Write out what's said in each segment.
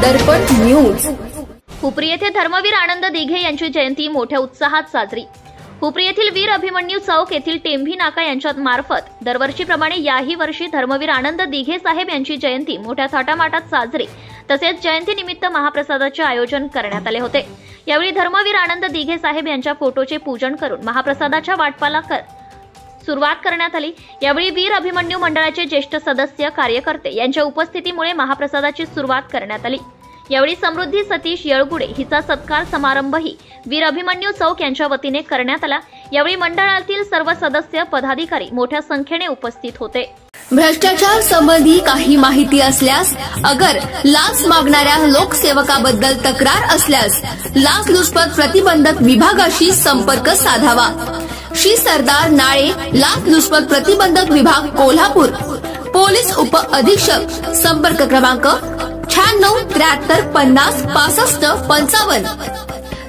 दर्पण news. Hupari येथे धर्मवीर आनंद दिघे यांची जयंती मोठ्या उत्साहात साजरी। हुपरी येथील वीर अभिमन्यू चौक येथील टेंभी नाका यांच्या मार्फत दरवर्षीप्रमाणे याही वर्षी धर्मवीर आनंद दिघे साहेब यांची जयंती मोठ्या थाटामाटात साजरी तसेच जयंतीनिमित्त महाप्रसादाचे आयोजन करण्यात आले होते। यावेळी धर्मवीर आनंद दिघे साहेब यांच्या फोटोचे पूजन करून महाप्रसादाच्या वाटपाला सुरुवात करण्यात आली। यावेळी वीर अभिमन्यू मंडळाचे ज्येष्ठ सदस्य कार्यकर्ते यांच्या उपस्थितीमुळे महाप्रसादाची सुरुवात करण्यात आली। यावेळी समृद्धी सतीश येळगुडे हिचा सत्कार समारंभही वीर अभिमन्यू चौक यांच्या वतीने करण्यात आला। यावेळी मंडळातील सर्व सदस्य पदाधिकारी मोठ्या संख्येने उपस्थित होते। भ्रष्टाचार संबंधी काही माहिती असल्यास अगर लाच मागणाऱ्या लोकसेवकाबद्दल तक्रार असल्यास लाचलुचपत प्रतिबंधक विभागाशी संपर्क साधावा। श्री सरदार नाळे लाचलुचपत प्रतिबंधक विभाग कोल्हापूर पोलीस उप अधीक्षक संपर्क क्रमांक 96 73 50 65 55।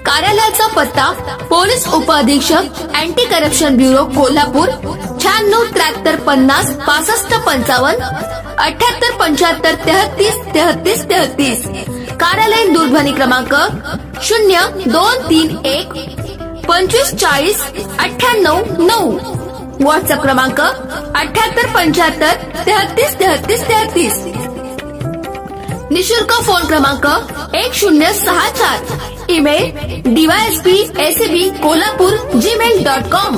कार्यालयाचा पत्ता पोलीस उप अधीक्षक अँटी करप्शन ब्युरो कोल्हापूर 96 73 50 65 55 78 75 33 33 33। कार्यालयीन दूरध्वनी क्रमांक 0231 25 40 98 9। व्हॉट्सअप क्रमांक 78 75 33 33 33। निशुल्क फोन क्रमांक 1064। Email dysp@kolhapur@gmail.com।